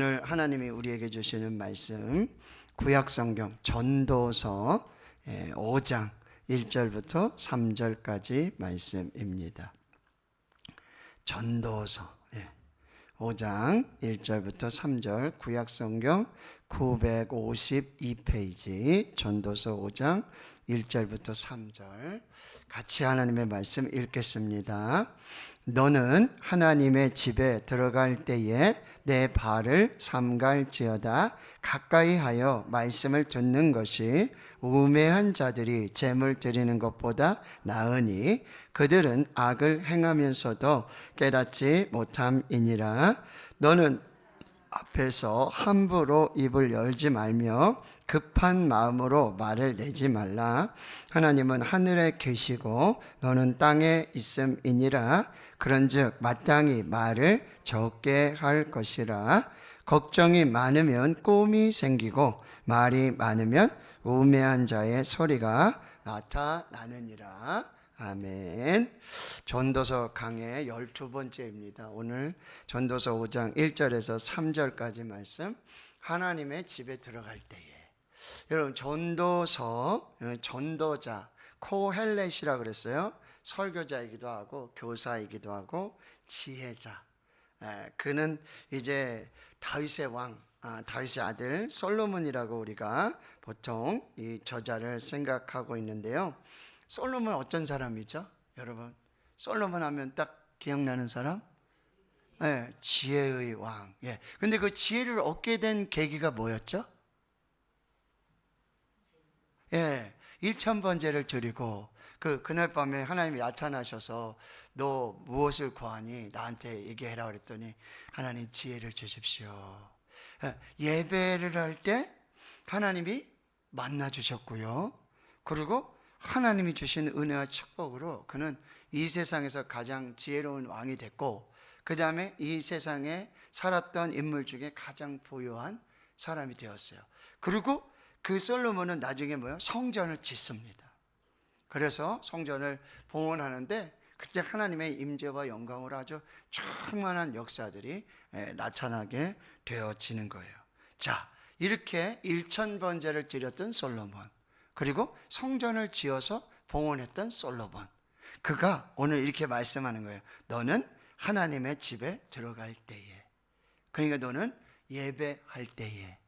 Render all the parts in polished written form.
오늘 하나님이 우리에게 주시는 말씀 구약성경 전도서 5장 1절부터 3절까지 말씀입니다. 전도서 5장 1절부터 3절 구약성경 952페이지 전도서 5장 1절부터 3절 같이 하나님의 말씀 읽겠습니다. 너는 하나님의 집에 들어갈 때에 내 발을 삼갈지어다. 가까이 하여 말씀을 듣는 것이 우매한 자들이 재물 드리는 것보다 나으니 그들은 악을 행하면서도 깨닫지 못함이니라. 너는 앞에서 함부로 입을 열지 말며 급한 마음으로 말을 내지 말라. 하나님은 하늘에 계시고 너는 땅에 있음이니라. 그런즉 마땅히 말을 적게 할 것이라. 걱정이 많으면 꿈이 생기고 말이 많으면 우매한 자의 소리가 나타나느니라. 아멘. 전도서 강의 12번째입니다. 오늘 전도서 5장 1절에서 3절까지 말씀. 하나님의 집에 들어갈 때에 여러분 전도서 전도자 코헬렛이라 그랬어요. 설교자이기도 하고 교사이기도 하고 지혜자. 그는 이제 다윗의 왕, 다윗의 아들 솔로몬이라고 우리가 보통 이 저자를 생각하고 있는데요. 솔로몬 어떤 사람이죠? 여러분 솔로몬 하면 딱 기억나는 사람? 지혜의 왕. 근데 그 지혜를 얻게 된 계기가 뭐였죠? 1000번제를 드리고 그날 밤에 하나님이 나타나셔서 너 무엇을 구하니 나한테 얘기해라 그랬더니 하나님 지혜를 주십시오. 예배를 할 때 하나님이 만나 주셨고요. 그리고 하나님이 주신 은혜와 축복으로 그는 이 세상에서 가장 지혜로운 왕이 됐고 그 다음에 이 세상에 살았던 인물 중에 가장 부유한 사람이 되었어요. 그리고 그 솔로몬은 나중에 성전을 짓습니다. 그래서 성전을 봉헌하는데 그때 하나님의 임재와 영광으로 아주 충만한 역사들이 나타나게 되어지는 거예요. 자, 이렇게 1000번제를 드렸던 솔로몬, 그리고 성전을 지어서 봉헌했던 솔로몬, 그가 오늘 이렇게 말씀하는 거예요. 너는 하나님의 집에 들어갈 때에, 그러니까 너는 예배할 때에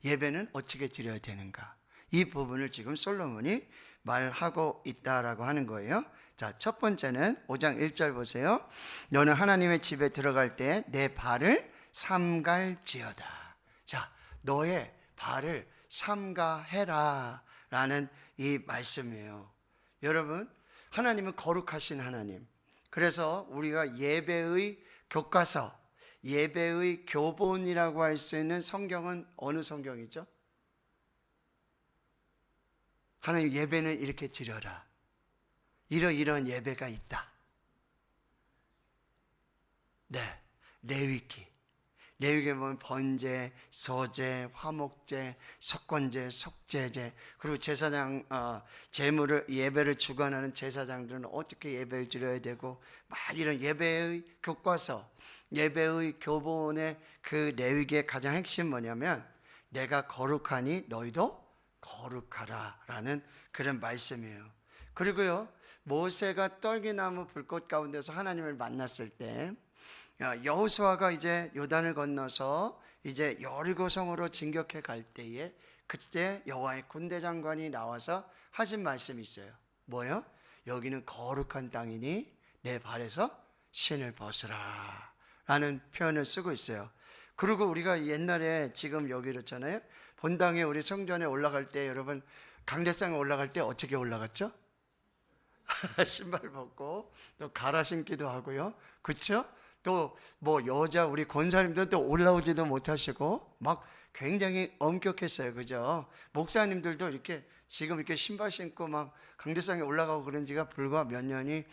예배는 어떻게 드려야 되는가, 이 부분을 지금 솔로몬이 말하고 있다라고 하는 거예요. 자, 첫 번째는 5장 1절 보세요. 너는 하나님의 집에 들어갈 때 내 발을 삼갈지어다. 자, 너의 발을 삼가해라 라는 이 말씀이에요. 여러분, 하나님은 거룩하신 하나님. 그래서 우리가 예배의 교과서, 예배의 교본이라고 할 수 있는 성경은 어느 성경이죠? 하나님 예배는 이렇게 드려라. 이런 예배가 있다. 레위기. 레위기에 보면 번제, 서제, 화목제, 석권제, 속죄제, 그리고 제사장 제물을 예배를 주관하는 제사장들은 어떻게 예배를 드려야 되고 막 이런 예배의 교과서, 예배의 교본의 그 레위기의 가장 핵심 뭐냐면 내가 거룩하니 너희도 거룩하라 라는 그런 말씀이에요. 그리고요, 모세가 떨기나무 불꽃 가운데서 하나님을 만났을 때 여호수아가 이제 요단을 건너서 이제 여리고성으로 진격해 갈 때에 그때 여호와의 군대 장관이 나와서 하신 말씀이 있어요. 뭐요? 여기는 거룩한 땅이니 내 발에서 신을 벗으라 라는 표현을 쓰고 있어요. 그리고 우리가 옛날에 지금 여기 이렇잖아요. 본당에 우리 성전에 올라갈 때 여러분 강대상에 올라갈 때 어떻게 올라갔죠? 신발 벗고 또 갈아 신기도 하고요. 그렇죠? 또 여자 우리 권사님들 또 올라오지도 못하시고 막 굉장히 엄격했어요. 그죠? 목사님들도 이렇게 지금 이렇게 신발 신고 막 강대상에 올라가고 그런 지가 불과 몇 년이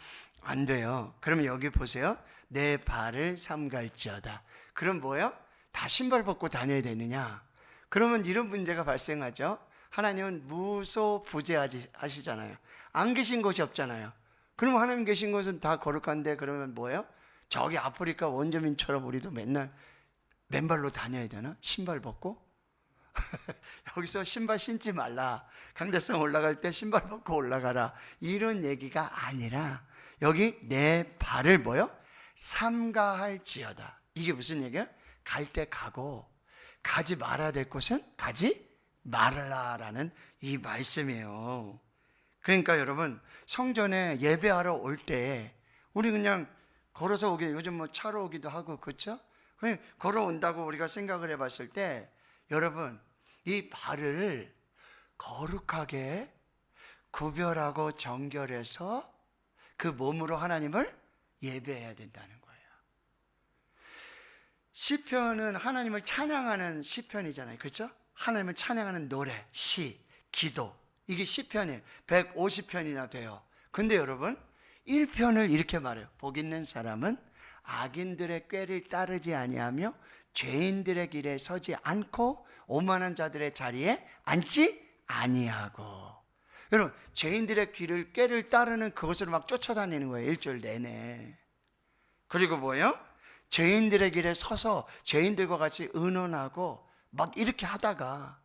안 돼요. 그러면 여기 보세요. 내 발을 삼갈지어다. 그럼 뭐예요? 다 신발 벗고 다녀야 되느냐? 그러면 이런 문제가 발생하죠. 하나님은 무소부재하시잖아요. 안 계신 곳이 없잖아요. 그럼 하나님 계신 곳은 다 거룩한데 그러면 뭐예요? 저기 아프리카 원주민처럼 우리도 맨날 맨발로 다녀야 되나? 신발 벗고? 여기서 신발 신지 말라. 강대상 올라갈 때 신발 벗고 올라가라. 이런 얘기가 아니라 여기 내 발을 뭐요? 삼가할지어다. 이게 무슨 얘기야? 갈 때 가고 가지 말아야 될 곳은 가지 말라라는 이 말씀이에요. 그러니까 여러분, 성전에 예배하러 올 때 우리 그냥 걸어서 오게, 요즘 뭐 차로 오기도 하고, 그렇죠? 걸어온다고 우리가 생각을 해봤을 때 여러분, 이 발을 거룩하게 구별하고 정결해서 그 몸으로 하나님을 예배해야 된다는 거예요. 시편은 하나님을 찬양하는 시편이잖아요, 그렇죠? 하나님을 찬양하는 노래, 시, 기도, 이게 시편이에요. 150편이나 돼요. 근데 여러분, 1편을 이렇게 말해요. 복 있는 사람은 악인들의 꾀를 따르지 아니하며 죄인들의 길에 서지 않고 오만한 자들의 자리에 앉지 아니하고. 여러분, 죄인들의 꾀를 따르는 그것으로 막 쫓아다니는 거예요, 1절 내내. 그리고 뭐예요? 죄인들의 길에 서서 죄인들과 같이 의논하고 막 이렇게 하다가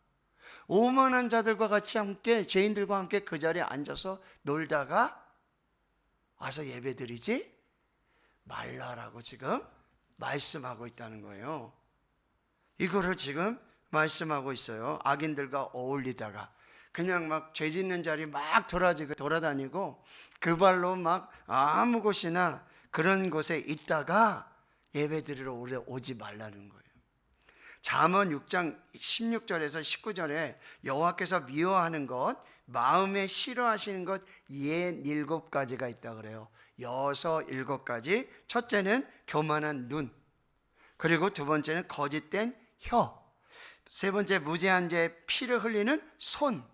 오만한 자들과 같이 함께, 죄인들과 함께 그 자리에 앉아서 놀다가 와서 예배드리지 말라라고 지금 말씀하고 있다는 거예요. 이거를 지금 말씀하고 있어요. 악인들과 어울리다가 그냥 막 죄 짓는 자리 막 돌아다니고 그 발로 막 아무 곳이나 그런 곳에 있다가 예배드리러 오지 말라는 거예요. 잠언 6장 16절에서 19절에 여호와께서 미워하는 것, 마음에 싫어하시는 것 67가지가 있다 그래요. 7가지. 첫째는 교만한 눈, 그리고 두 번째는 거짓된 혀, 세 번째 무죄한 자의 피를 흘리는 손,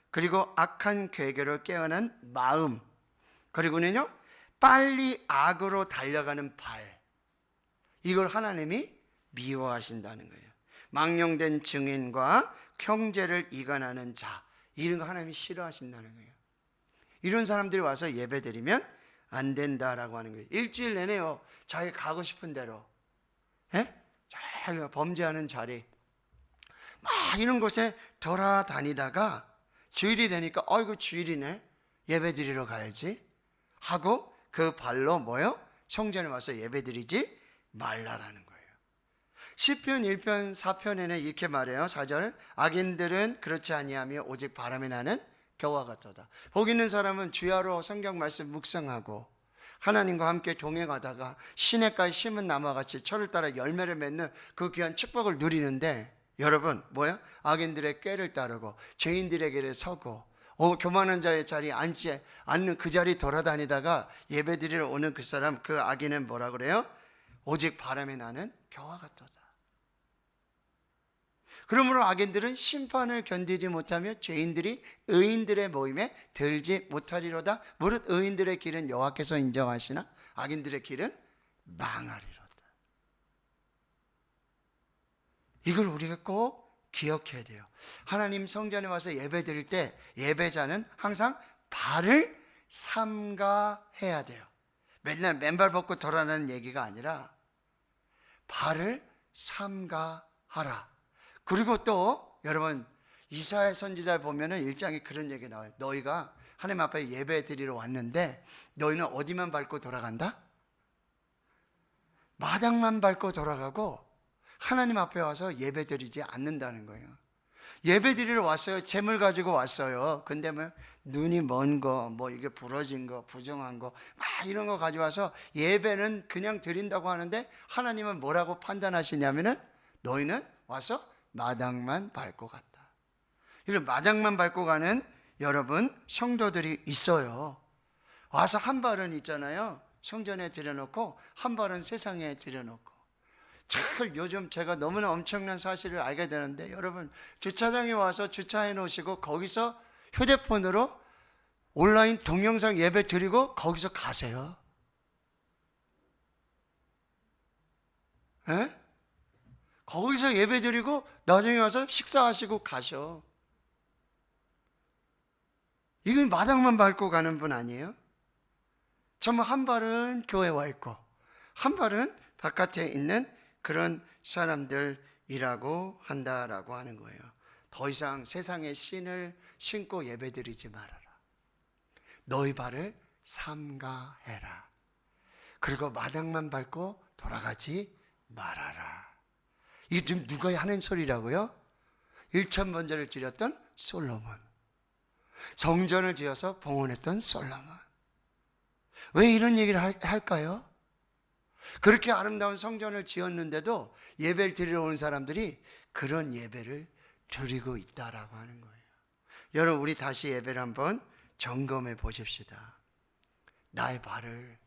그리고 악한 괴계를 깨어난 마음, 그리고는요 빨리 악으로 달려가는 발. 이걸 하나님이 미워하신다는 거예요. 망령된 증인과 형제를 이간하는 자, 이런 거 하나님이 싫어하신다는 거예요. 이런 사람들이 와서 예배드리면 안 된다라고 하는 거예요. 일주일 내내요, 자기 가고 싶은 대로, 자기가 범죄하는 자리 막 이런 곳에 돌아다니다가 주일이 되니까 이거 주일이네, 예배드리러 가야지 하고 그 발로 뭐요? 성전에 와서 예배드리지 말라라는 거예요. 시편 1편 4편에는 이렇게 말해요. 4절, 악인들은 그렇지 아니하며 오직 바람이 나는 겨와 같도다. 복 있는 사람은 주야로 성경 말씀 묵상하고 하나님과 함께 동행하다가 시냇가에 심은 나무같이 철을 따라 열매를 맺는 그 귀한 축복을 누리는데, 여러분 뭐야? 악인들의 꾀를 따르고 죄인들의 길에 서고 교만한 자의 자리에 앉지 않는 그 자리 돌아다니다가 예배드리러 오는 그 사람, 그 악인은 뭐라 그래요? 오직 바람이 나는 겨와 같도다. 그러므로 악인들은 심판을 견디지 못하며 죄인들이 의인들의 모임에 들지 못하리로다. 무릇 의인들의 길은 여호와께서 인정하시나 악인들의 길은 망하리로다. 이걸 우리가 꼭 기억해야 돼요. 하나님 성전에 와서 예배 드릴 때 예배자는 항상 발을 삼가해야 돼요. 맨날 맨발 벗고 돌아다니는 얘기가 아니라 발을 삼가하라. 그리고 또 여러분, 이사야 선지자를 보면은 1장에 그런 얘기 나와요. 너희가 하나님 앞에 예배 드리러 왔는데 너희는 어디만 밟고 돌아간다? 마당만 밟고 돌아가고 하나님 앞에 와서 예배 드리지 않는다는 거예요. 예배 드리러 왔어요. 재물 가지고 왔어요. 근데 뭐 눈이 먼 거, 뭐 이게 부러진 거, 부정한 거, 막 이런 거 가져와서 예배는 그냥 드린다고 하는데 하나님은 뭐라고 판단하시냐면은 너희는 와서 마당만 밟고 갔다. 이런 마당만 밟고 가는 여러분 성도들이 있어요. 와서 한 발은 있잖아요, 성전에 들여놓고 한 발은 세상에 들여놓고. 참 요즘 제가 너무나 엄청난 사실을 알게 되는데, 여러분 주차장에 와서 주차해 놓으시고 거기서 휴대폰으로 온라인 동영상 예배 드리고 거기서 가세요. 에? 거기서 예배 드리고 나중에 와서 식사하시고 가셔. 이건 마당만 밟고 가는 분 아니에요? 정말 한 발은 교회에 와 있고 한 발은 바깥에 있는 그런 사람들이라고 한다라고 하는 거예요. 더 이상 세상의 신을 신고 예배드리지 말아라. 너희 발을 삼가해라. 그리고 마당만 밟고 돌아가지 말아라. 이게 지금 누가 하는 소리라고요? 1,000번제를 드렸던 솔로몬, 성전을 지어서 봉헌했던 솔로몬. 왜 이런 얘기를 할까요? 그렇게 아름다운 성전을 지었는데도 예배를 드리러 온 사람들이 그런 예배를 드리고 있다라고 하는 거예요. 여러분, 우리 다시 예배를 한번 점검해 보십시다. 나의 발을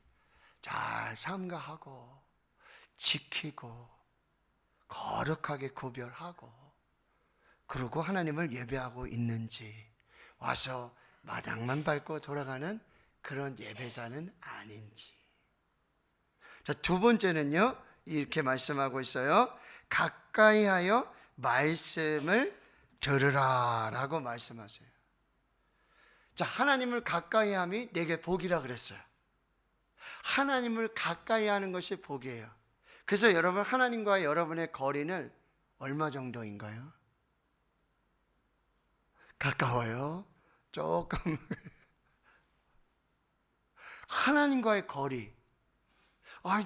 잘 삼가하고 지키고 거룩하게 구별하고 그리고 하나님을 예배하고 있는지, 와서 마당만 밟고 돌아가는 그런 예배자는 아닌지. 자, 두 번째는요, 이렇게 말씀하고 있어요. 가까이 하여 말씀을 들으라 라고 말씀하세요. 자, 하나님을 가까이 함이 내게 복이라 그랬어요. 하나님을 가까이 하는 것이 복이에요. 그래서 여러분, 하나님과 여러분의 거리는 얼마 정도인가요? 가까워요? 조금. 하나님과의 거리.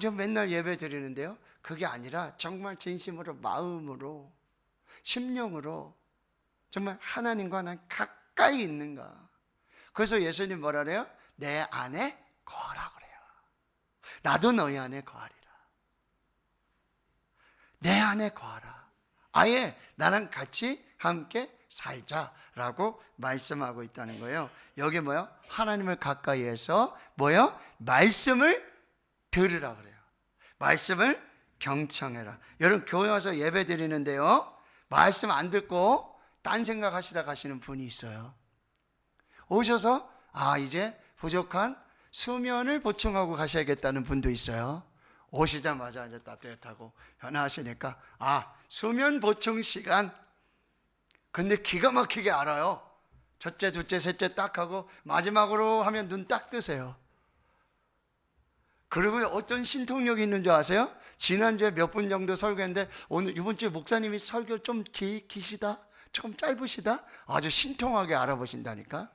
저 맨날 예배 드리는데요. 그게 아니라 정말 진심으로, 마음으로, 심령으로 정말 하나님과 난 가까이 있는가. 그래서 예수님 뭐라 그래요? 내 안에 거하라 그래요. 나도 너희 안에 거하리라. 내 안에 거하라. 아예 나랑 같이 함께 살자라고 말씀하고 있다는 거예요. 여기 뭐요? 하나님을 가까이 해서 뭐요? 말씀을 들으라 그래요. 말씀을 경청해라. 여러분, 교회 와서 예배 드리는데요, 말씀 안 듣고 딴 생각하시다 가시는 분이 있어요. 오셔서 이제 부족한 수면을 보충하고 가셔야겠다는 분도 있어요. 오시자마자 이제 따뜻하고 변화하시니까 수면 보충 시간. 근데 기가 막히게 알아요. 첫째, 둘째, 셋째 딱 하고 마지막으로 하면 눈 딱 뜨세요. 그리고 어떤 신통력이 있는 줄 아세요? 지난주에 몇 분 정도 설교했는데 오늘 이번 주에 목사님이 설교 좀 기시다? 조금 짧으시다? 아주 신통하게 알아보신다니까.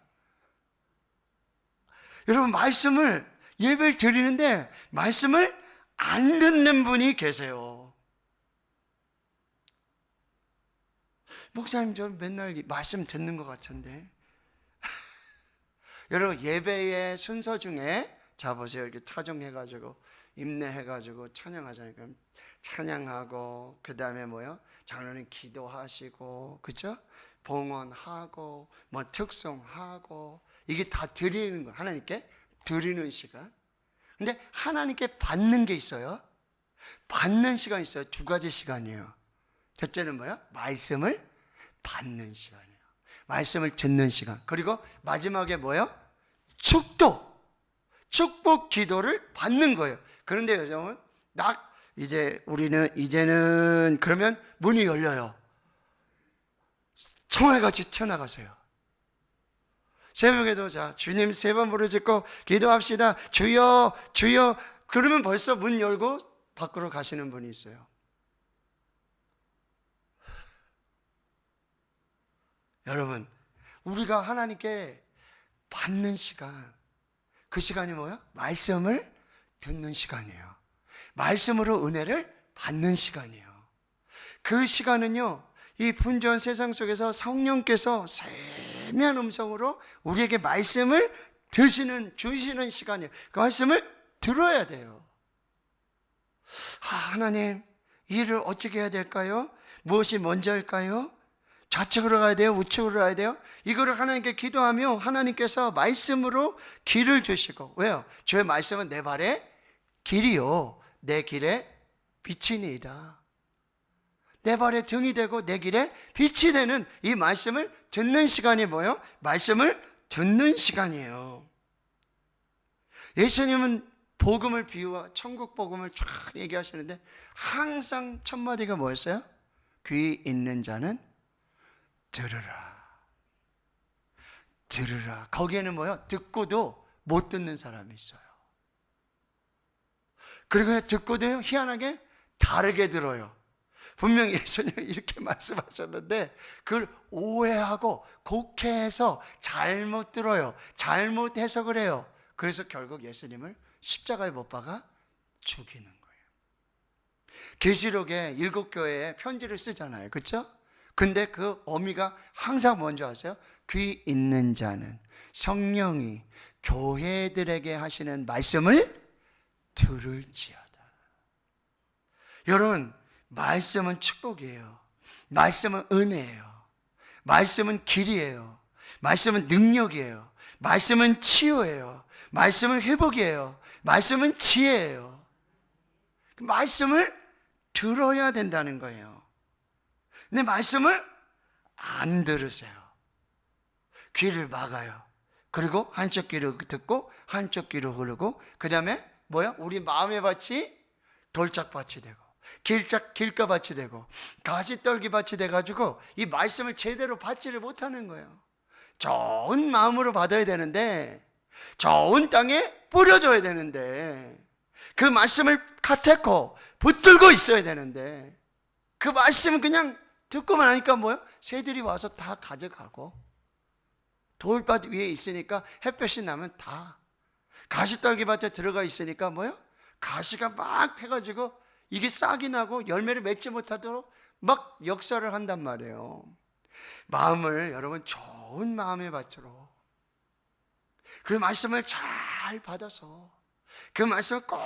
여러분, 말씀을 예배를 드리는데 말씀을 안 듣는 분이 계세요. 목사님, 저 맨날 말씀 듣는 것 같은데. 여러분, 예배의 순서 중에 자 보세요. 이렇게 타종해가지고 임내해가지고 찬양하잖아요. 그럼 찬양하고 그 다음에 뭐요? 장로님 기도하시고, 그죠? 봉헌하고 뭐 특송하고, 이게 다 드리는 거예요. 하나님께 드리는 시간. 근데 하나님께 받는 게 있어요. 받는 시간이 있어요. 두 가지 시간이에요. 첫째는 뭐야? 말씀을 받는 시간이에요. 말씀을 듣는 시간. 그리고 마지막에 뭐예요? 축복 기도를 받는 거예요. 그런데 요즘은 이제는 그러면 문이 열려요. 청알같이 튀어나가세요. 새벽에도 주님 3번 부르짖고 기도합시다. 주여, 주여. 그러면 벌써 문 열고 밖으로 가시는 분이 있어요. 여러분, 우리가 하나님께 받는 시간, 그 시간이 뭐야? 말씀을 듣는 시간이에요. 말씀으로 은혜를 받는 시간이에요. 그 시간은요, 이 분주한 세상 속에서 성령께서 세미한 음성으로 우리에게 말씀을 주시는 시간이에요. 그 말씀을 들어야 돼요. 하나님, 이 일을 어떻게 해야 될까요? 무엇이 먼저 할까요? 좌측으로 가야 돼요? 우측으로 가야 돼요? 이거를 하나님께 기도하며 하나님께서 말씀으로 길을 주시고, 왜요? 주의 말씀은 내 발의 길이요, 내 길의 빛이니이다. 내 발의 등이 되고 내 길에 빛이 되는 이 말씀을 듣는 시간이 뭐예요? 말씀을 듣는 시간이에요. 예수님은 복음을 비유와 천국 복음을 쫙 얘기하시는데 항상 첫 마디가 뭐였어요? 귀 있는 자는 들으라. 들으라. 거기에는 뭐예요? 듣고도 못 듣는 사람이 있어요. 그리고 듣고도요, 희한하게 다르게 들어요. 분명히 예수님이 이렇게 말씀하셨는데 그걸 오해하고 곡해해서 잘못 들어요. 잘못 해석을 해요. 그래서 결국 예수님을 십자가에 못 박아 죽이는 거예요. 계시록에 7교회에 편지를 쓰잖아요. 그렇죠? 근데 그 의미가 항상 뭔지 아세요? 귀 있는 자는 성령이 교회들에게 하시는 말씀을 들을지어다. 여러분, 말씀은 축복이에요. 말씀은 은혜예요. 말씀은 길이에요. 말씀은 능력이에요. 말씀은 치유예요. 말씀은 회복이에요. 말씀은 지혜예요. 말씀을 들어야 된다는 거예요. 근데 말씀을 안 들으세요. 귀를 막아요. 그리고 한쪽 귀로 듣고 한쪽 귀로 흐르고, 그 다음에 뭐야? 우리 마음의 밭이 돌짝밭이 되고 길가밭이 되고 가시떨기밭이 돼가지고 이 말씀을 제대로 받지를 못하는 거예요. 좋은 마음으로 받아야 되는데, 좋은 땅에 뿌려줘야 되는데, 그 말씀을 카테코 붙들고 있어야 되는데, 그 말씀은 그냥 듣고만 하니까 뭐예요? 새들이 와서 다 가져가고, 돌밭 위에 있으니까 햇볕이 나면 다, 가시떨기밭에 들어가 있으니까 뭐예요? 가시가 막 해가지고 이게 싹이 나고 열매를 맺지 못하도록 막 역사를 한단 말이에요. 마음을 여러분 좋은 마음의 밭으로, 그 말씀을 잘 받아서 그 말씀을 꼭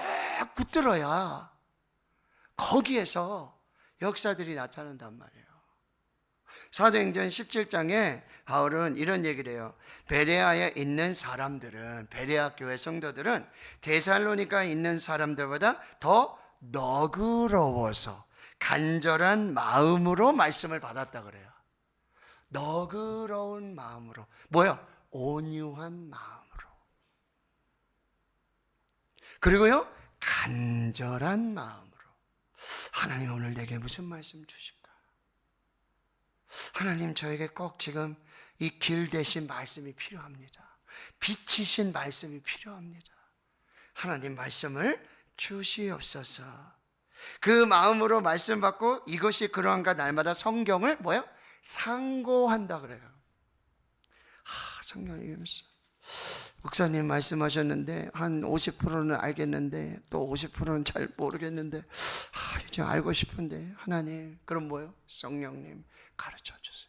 붙들어야 거기에서 역사들이 나타난단 말이에요. 사도행전 17장에 바울은 이런 얘기를 해요. 베레아에 있는 사람들은, 베레아 교회 성도들은 데살로니가에 있는 사람들보다 더 너그러워서 간절한 마음으로 말씀을 받았다 그래요. 너그러운 마음으로. 뭐요? 온유한 마음으로. 그리고요, 간절한 마음으로. 하나님, 오늘 내게 무슨 말씀 주실까? 하나님, 저에게 꼭 지금 이 길 대신 말씀이 필요합니다. 빛이신 말씀이 필요합니다. 하나님, 말씀을 주시옵소서. 그 마음으로 말씀 받고 이것이 그러한가 날마다 성경을 뭐요? 상고한다 그래요. 성경님, 목사님 말씀하셨는데 한 50%는 알겠는데 또 50%는 잘 모르겠는데 이제 알고 싶은데, 하나님, 그럼 뭐요? 성령님 가르쳐 주세요.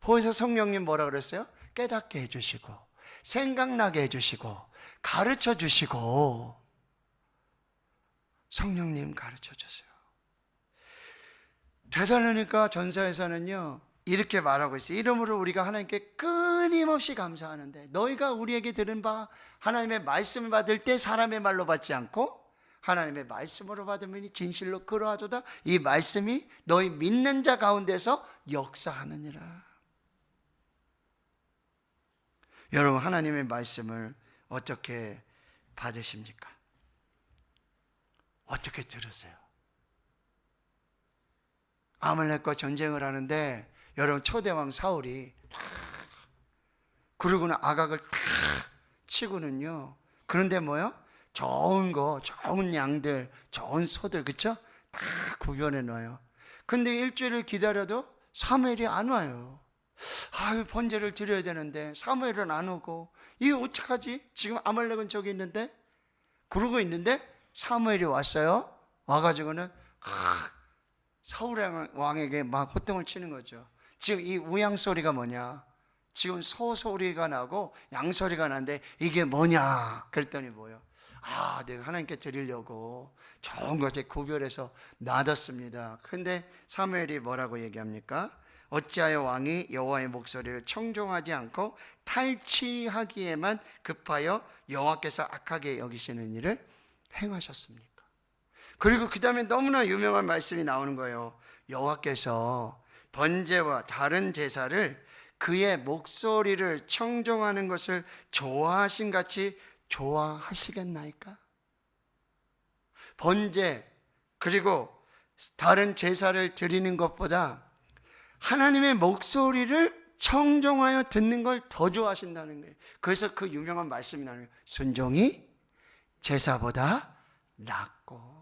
보혜사 성령님 뭐라 그랬어요? 깨닫게 해주시고 생각나게 해주시고 가르쳐 주시고. 성령님 가르쳐 주세요. 데살로니가 전서에서는요 이렇게 말하고 있어요. 이러므로 우리가 하나님께 끊임없이 감사하는데, 너희가 우리에게 들은 바 하나님의 말씀을 받을 때 사람의 말로 받지 않고 하나님의 말씀으로 받으면 진실로 그러하도다. 이 말씀이 너희 믿는 자 가운데서 역사하느니라. 여러분, 하나님의 말씀을 어떻게 받으십니까? 어떻게 들으세요? 아말렉과 전쟁을 하는데 여러분, 초대왕 사울이 그러고는 아각을 탁 치고는요, 그런데 뭐요? 좋은 거, 좋은 양들, 좋은 소들, 그쵸? 다 구별해 놔요. 근데 일주일을 기다려도 사무엘이 안 와요. 번제를 드려야 되는데 사무엘은 안 오고, 이게 어떡하지? 지금 아말렉은 저기 있는데, 그러고 있는데 사무엘이 왔어요. 와가지고는 사울 왕에게 막 호통을 치는 거죠. 지금 이 우양 소리가 뭐냐? 지금 소 소리가 나고 양 소리가 나는데 이게 뭐냐? 그랬더니 뭐요? 내가 하나님께 드리려고 좋은 것에 구별해서 놔뒀습니다. 근데 사무엘이 뭐라고 얘기합니까? 어찌하여 왕이 여호와의 목소리를 청종하지 않고 탈취하기에만 급하여 여호와께서 악하게 여기시는 일을 행하셨습니까? 그리고 그 다음에 너무나 유명한 말씀이 나오는 거예요. 여호와께서 번제와 다른 제사를 그의 목소리를 청종하는 것을 좋아하신 같이 좋아하시겠나이까? 번제 그리고 다른 제사를 드리는 것보다 하나님의 목소리를 청종하여 듣는 걸 더 좋아하신다는 거예요. 그래서 그 유명한 말씀이 나와요. 순종이 제사보다 낫고.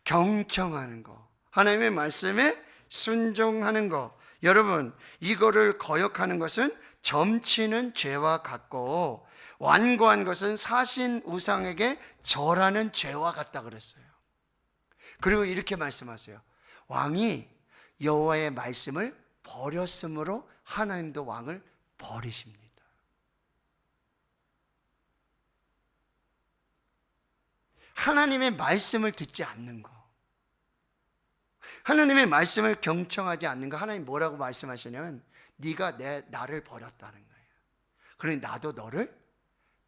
경청하는 거, 하나님의 말씀에 순종하는 거. 여러분, 이거를 거역하는 것은 점치는 죄와 같고 완고한 것은 사신 우상에게 절하는 죄와 같다 그랬어요. 그리고 이렇게 말씀하세요. 왕이 여호와의 말씀을 버렸으므로 하나님도 왕을 버리십니다. 하나님의 말씀을 듣지 않는 거, 하나님의 말씀을 경청하지 않는 거, 하나님 뭐라고 말씀하시냐면 네가 나를 버렸다는 거예요. 그러니 나도 너를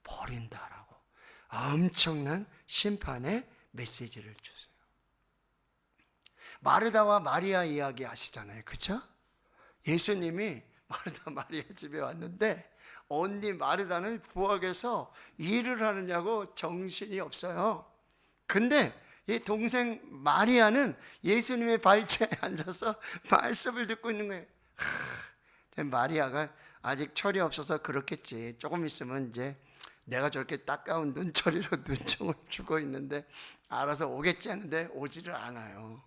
버린다라고 엄청난 심판의 메시지를 주세요. 마르다와 마리아 이야기 아시잖아요, 그렇죠? 예수님이 마르다 마리아 집에 왔는데 언니 마르다는 부엌에서 일을 하느냐고 정신이 없어요. 근데 이 동생 마리아는 예수님의 발치에 앉아서 말씀을 듣고 있는 거예요. 마리아가 아직 철이 없어서 그렇겠지. 조금 있으면 이제 내가 저렇게 따가운 눈초리로 눈총을 주고 있는데 알아서 오겠지 하는데 오지를 않아요.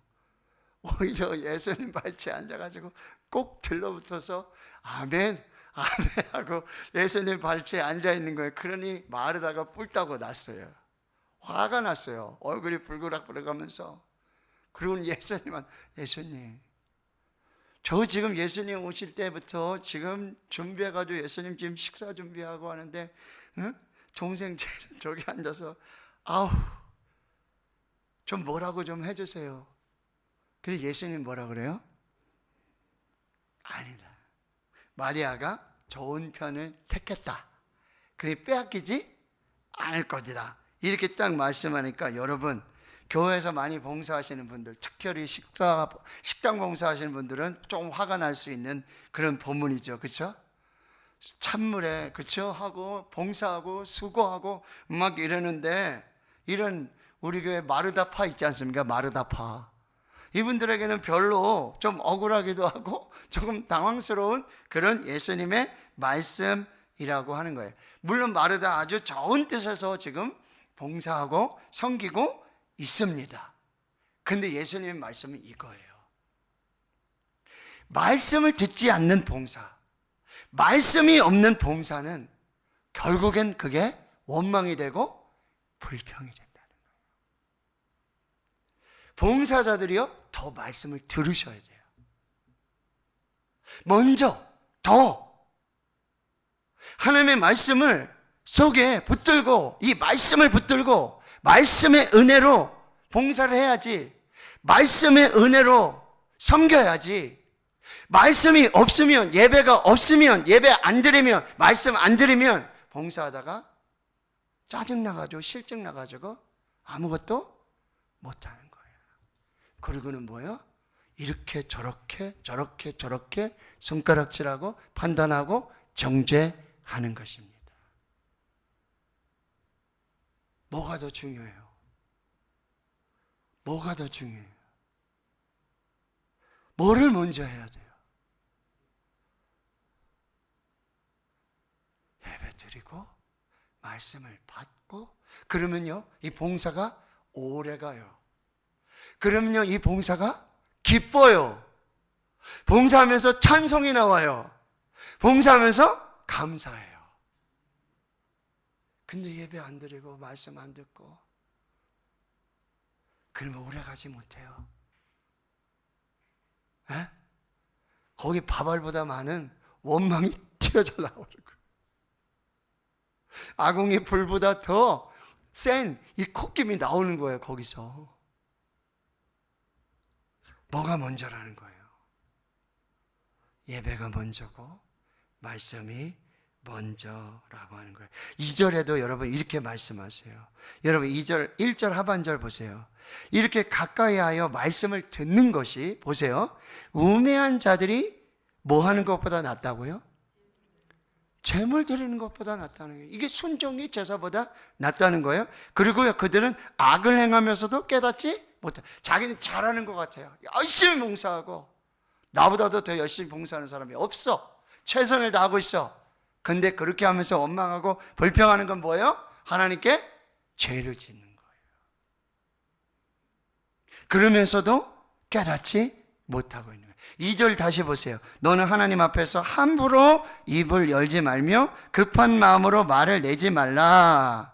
오히려 예수님 발치에 앉아가지고 꼭 들러붙어서 아멘, 아멘 하고 예수님 발치에 앉아있는 거예요. 그러니 마르다가 뿔따고 났어요. 화가 났어요. 얼굴이 불그락불그하면서. 그리고 예수님, 저 지금 예수님 오실 때부터 지금 준비해가지고 예수님 지금 식사 준비하고 하는데, 응? 동생 저기 앉아서 아우 좀 뭐라고 좀 해주세요. 근데 예수님 뭐라 그래요? 아니다. 마리아가 좋은 편을 택했다. 그래 빼앗기지 않을 것이다. 이렇게 딱 말씀하니까 여러분, 교회에서 많이 봉사하시는 분들, 특별히 식당 봉사하시는 분들은 좀 화가 날 수 있는 그런 본문이죠. 그렇죠? 찬물에 그렇죠? 하고 봉사하고 수고하고 막 이러는데, 이런 우리 교회 마르다파 있지 않습니까? 마르다파. 이분들에게는 별로 좀 억울하기도 하고 조금 당황스러운 그런 예수님의 말씀이라고 하는 거예요. 물론 마르다 아주 좋은 뜻에서 지금 봉사하고 섬기고 있습니다. 근데 예수님의 말씀은 이거예요. 말씀을 듣지 않는 봉사, 말씀이 없는 봉사는 결국엔 그게 원망이 되고 불평이 된다는 거예요. 봉사자들이요, 더 말씀을 들으셔야 돼요. 먼저 더 하나님의 말씀을 속에 붙들고, 이 말씀을 붙들고 말씀의 은혜로 봉사를 해야지, 말씀의 은혜로 섬겨야지. 말씀이 없으면, 예배가 없으면, 예배 안 드리면, 말씀 안 드리면 봉사하다가 짜증나가지고 실증 나가지고 아무것도 못하는 거예요. 그리고는 뭐예요? 이렇게 저렇게 손가락질하고 판단하고 정죄하는 것입니다. 뭐가 더 중요해요? 뭐가 더 중요해요? 뭐를 먼저 해야 돼요? 예배 드리고 말씀을 받고, 그러면요 이 봉사가 오래가요. 그러면요 이 봉사가 기뻐요. 봉사하면서 찬송이 나와요. 봉사하면서 감사해요. 근데 예배 안 드리고 말씀 안 듣고 그러면 오래가지 못해요. 에? 거기 바발보다 많은 원망이 튀어져 나오는 거예요. 아궁이 불보다 더 센 이 콧김이 나오는 거예요. 거기서 뭐가 먼저라는 거예요? 예배가 먼저고 말씀이 먼저라고 하는 거예요. 2절에도 여러분 이렇게 말씀하세요. 여러분 2절 1절 하반절 보세요. 이렇게 가까이 하여 말씀을 듣는 것이, 보세요, 우매한 자들이 뭐 하는 것보다 낫다고요? 제물 드리는 것보다 낫다는 거예요. 이게 순종이 제사보다 낫다는 거예요. 그리고요 그들은 악을 행하면서도 깨닫지 못해. 자기는 잘하는 것 같아요. 열심히 봉사하고 나보다도 더 열심히 봉사하는 사람이 없어. 최선을 다하고 있어. 근데 그렇게 하면서 원망하고 불평하는 건 뭐예요? 하나님께 죄를 짓는 거예요. 그러면서도 깨닫지 못하고 있는 거예요. 2절 다시 보세요. 너는 하나님 앞에서 함부로 입을 열지 말며 급한 마음으로 말을 내지 말라.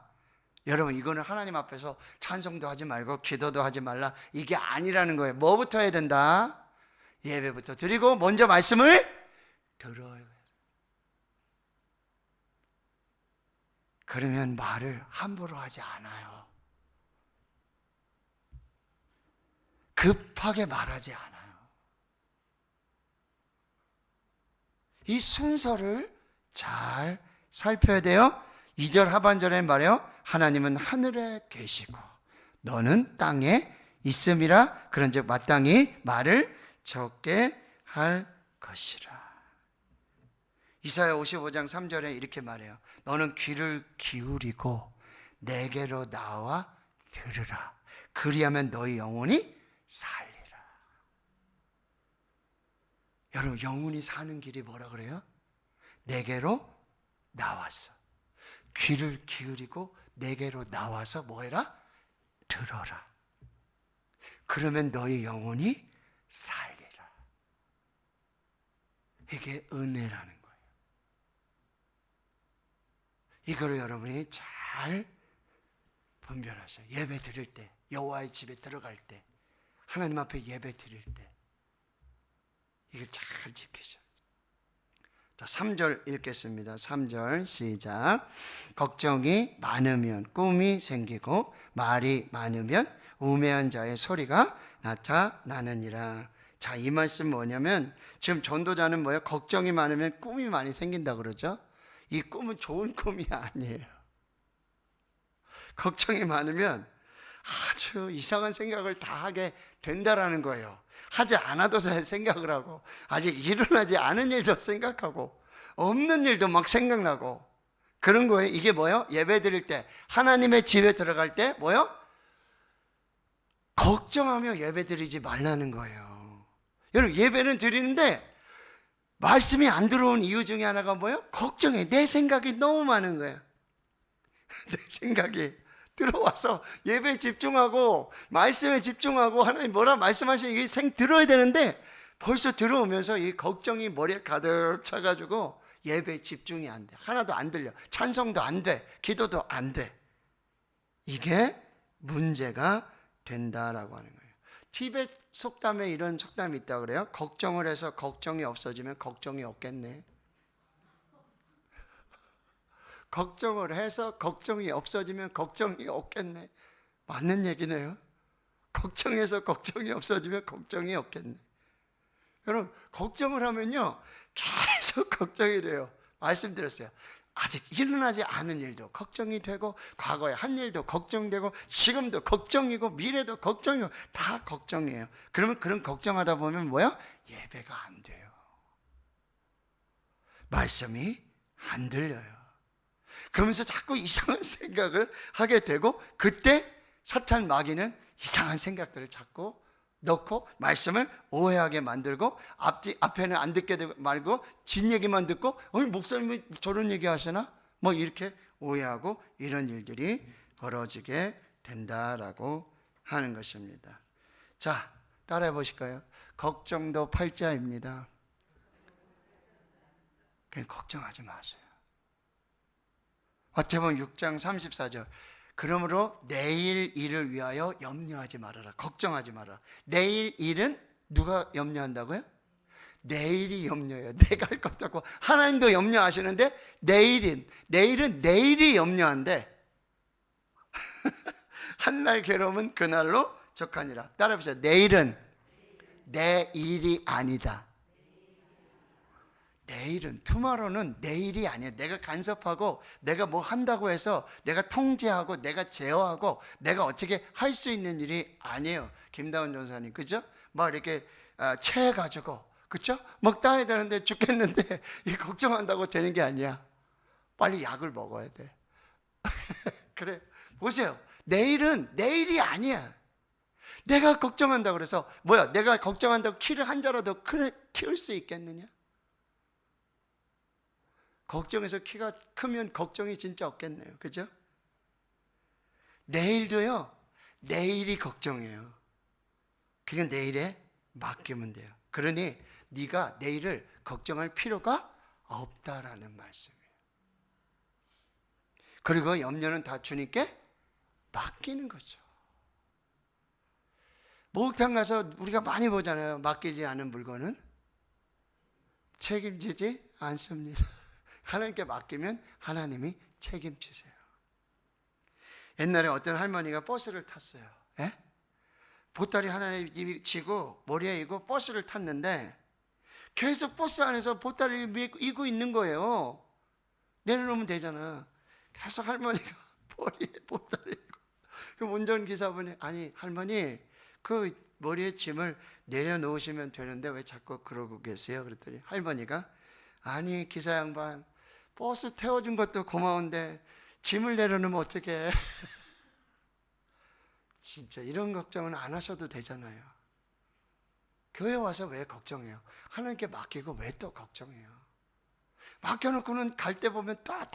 여러분, 이거는 하나님 앞에서 찬송도 하지 말고 기도도 하지 말라, 이게 아니라는 거예요. 뭐부터 해야 된다? 예배부터 드리고 먼저 말씀을 들어요. 그러면 말을 함부로 하지 않아요. 급하게 말하지 않아요. 이 순서를 잘 살펴야 돼요. 2절 하반절에 말해요. 하나님은 하늘에 계시고 너는 땅에 있음이라. 그런즉 마땅히 말을 적게 할 것이라. 이사야 55장 3절에 이렇게 말해요. 너는 귀를 기울이고 내게로 나와 들으라. 그리하면 너희 영혼이 살리라. 여러분, 영혼이 사는 길이 뭐라 그래요? 내게로 나와서, 귀를 기울이고 내게로 나와서 뭐해라? 들어라. 그러면 너희 영혼이 살리라. 이게 은혜라는 거예요. 이거를 여러분이 잘 분별하셔요. 예배 드릴 때, 여호와의 집에 들어갈 때, 하나님 앞에 예배 드릴 때 이걸 잘 지키셔요. 자, 3절 읽겠습니다. 3절 시작. 걱정이 많으면 꿈이 생기고 말이 많으면 우매한 자의 소리가 나타나느니라. 자, 이 말씀 뭐냐면 지금 전도자는 뭐예요? 걱정이 많으면 꿈이 많이 생긴다 그러죠. 이 꿈은 좋은 꿈이 아니에요. 걱정이 많으면 아주 이상한 생각을 다 하게 된다라는 거예요. 하지 않아도 잘 생각을 하고, 아직 일어나지 않은 일도 생각하고, 없는 일도 막 생각나고 그런 거예요. 이게 뭐예요? 예배 드릴 때, 하나님의 집에 들어갈 때 뭐예요? 걱정하며 예배 드리지 말라는 거예요. 여러분, 예배는 드리는데 말씀이 안 들어온 이유 중에 하나가 뭐예요? 걱정해. 내 생각이 너무 많은 거예요. 내 생각이 들어와서 예배에 집중하고 말씀에 집중하고 하나님 뭐라 말씀하시는 이게 들어야 되는데 벌써 들어오면서 이 걱정이 머리에 가득 차가지고 예배에 집중이 안 돼. 하나도 안 들려. 찬송도 안 돼. 기도도 안 돼. 이게 문제가 된다라고 하는 거예요. 티벳 속담에 이런 속담이 있다고 그래요. 걱정을 해서 걱정이 없어지면 걱정이 없겠네. 걱정을 해서 걱정이 없어지면 걱정이 없겠네. 맞는 얘기네요. 걱정해서 걱정이 없어지면 걱정이 없겠네. 여러분, 걱정을 하면요 계속 걱정이 돼요. 말씀드렸어요. 아직 일어나지 않은 일도 걱정이 되고, 과거에 한 일도 걱정되고, 지금도 걱정이고, 미래도 걱정이고, 다 걱정이에요. 그러면 그런 걱정하다 보면 뭐야? 예배가 안 돼요. 말씀이 안 들려요. 그러면서 자꾸 이상한 생각을 하게 되고, 그때 사탄 마귀는 이상한 생각들을 자꾸 넣고 말씀을 오해하게 만들고, 앞에는 안 듣게 되고 말고 뒷 얘기만 듣고, 목사님이 저런 얘기 하시나? 뭐 이렇게 오해하고 이런 일들이 벌어지게 된다라고 하는 것입니다. 자, 따라해 보실까요? 걱정도 팔자입니다. 그냥 걱정하지 마세요. 마태복음 6장 34절. 그러므로 내일 일을 위하여 염려하지 말아라. 걱정하지 말아라. 내일 일은 누가 염려한다고요? 내일이 염려해요. 내가 할 것도 없고. 하나님도 염려하시는데 내일은 내일이 염려한데 한날 괴로움은 그날로 적하니라. 따라해보세요. 내일은 내 일이 아니다. 내일은, tomorrow는 내일이 아니에요. 내가 간섭하고 내가 뭐 한다고 해서 내가 통제하고 내가 제어하고 내가 어떻게 할 수 있는 일이 아니에요. 김다운 전사님, 그죠? 막 이렇게 체해가지고, 그죠? 막 따야 되는데 죽겠는데 이 걱정한다고 되는 게 아니야. 빨리 약을 먹어야 돼. 그래, 보세요. 내일은 내일이 아니야. 내가 걱정한다고 그래서 뭐야? 내가 걱정한다고 키를 한 자라도 키울 수 있겠느냐? 걱정해서 키가 크면 걱정이 진짜 없겠네요. 그죠? 내일도요, 내일이 걱정이에요. 그게 내일에 맡기면 돼요. 그러니 네가 내일을 걱정할 필요가 없다라는 말씀이에요. 그리고 염려는 다 주님께 맡기는 거죠. 목욕탕 가서 우리가 많이 보잖아요. 맡기지 않은 물건은 책임지지 않습니다. 하나님께 맡기면 하나님이 책임지세요. 옛날에 어떤 할머니가 버스를 탔어요. 예? 보따리 하나에 지고 머리에 이고 버스를 탔는데 계속 버스 안에서 보따리를 이고 있는 거예요. 내려놓으면 되잖아. 계속 할머니가 머리에 보따리 이고. 그럼 운전기사분이 아니 할머니 그 머리에 짐을 내려놓으시면 되는데 왜 자꾸 그러고 계세요? 그랬더니 할머니가 아니 기사 양반 버스 태워준 것도 고마운데 짐을 내려놓으면 어떡해. 진짜 이런 걱정은 안 하셔도 되잖아요. 교회 와서 왜 걱정해요? 하나님께 맡기고 왜 또 걱정해요? 맡겨놓고는 갈 때 보면 또 다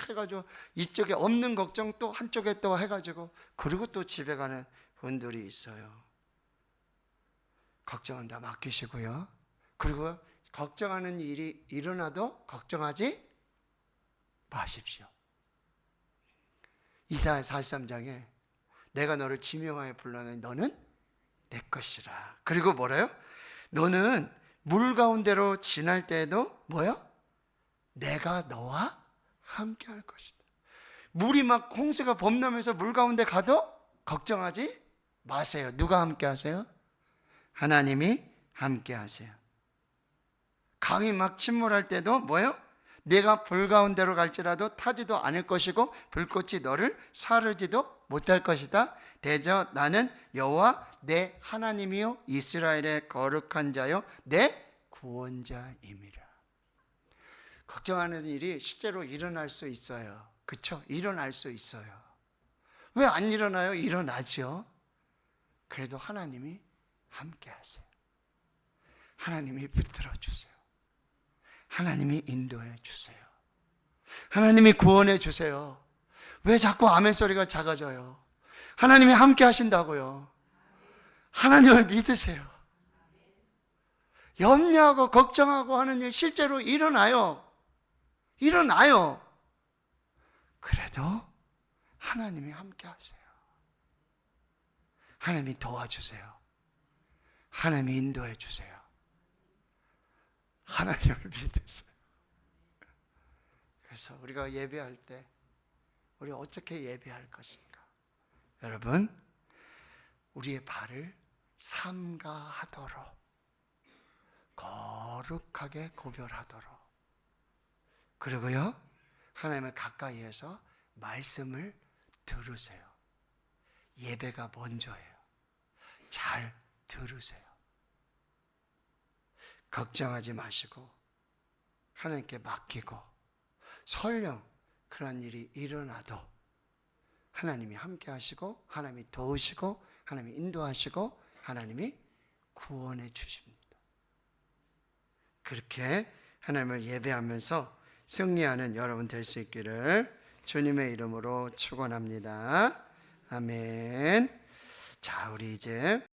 해가지고 이쪽에 없는 걱정 또 한쪽에 또 해가지고 그리고 또 집에 가는 분들이 있어요. 걱정은 다 맡기시고요. 그리고 걱정하는 일이 일어나도 걱정하지 마십시오. 이사야 43장에 내가 너를 지명하여 불러내 너는 내 것이라. 그리고 뭐래요? 너는 물 가운데로 지날 때에도 뭐요? 내가 너와 함께 할 것이다. 물이 막 홍수가 범람해서 물 가운데 가도 걱정하지 마세요. 누가 함께 하세요? 하나님이 함께 하세요. 강이 막 침몰할 때도 뭐요? 내가 불 가운데로 갈지라도 타지도 않을 것이고 불꽃이 너를 사르지도 못할 것이다. 대저 나는 여호와 내 하나님이요 이스라엘의 거룩한 자요 내 구원자임이라. 걱정하는 일이 실제로 일어날 수 있어요. 그렇죠? 일어날 수 있어요. 왜 안 일어나요? 일어나죠. 그래도 하나님이 함께 하세요. 하나님이 붙들어 주세요. 하나님이 인도해 주세요. 하나님이 구원해 주세요. 왜 자꾸 아멘 소리가 작아져요? 하나님이 함께 하신다고요. 하나님을 믿으세요. 염려하고 걱정하고 하는 일 실제로 일어나요. 일어나요. 그래도 하나님이 함께 하세요. 하나님이 도와주세요. 하나님이 인도해 주세요. 하나님을 믿으세요. 그래서 우리가 예배할 때 우리 어떻게 예배할 것인가? 여러분, 우리의 발을 삼가하도록 거룩하게 구별하도록 그리고요 하나님을 가까이에서 말씀을 들으세요. 예배가 먼저예요. 잘 들으세요. 걱정하지 마시고 하나님께 맡기고 설령 그런 일이 일어나도 하나님이 함께 하시고 하나님이 도우시고 하나님이 인도하시고 하나님이 구원해 주십니다. 그렇게 하나님을 예배하면서 승리하는 여러분 될 수 있기를 주님의 이름으로 축원합니다. 아멘. 자, 우리 이제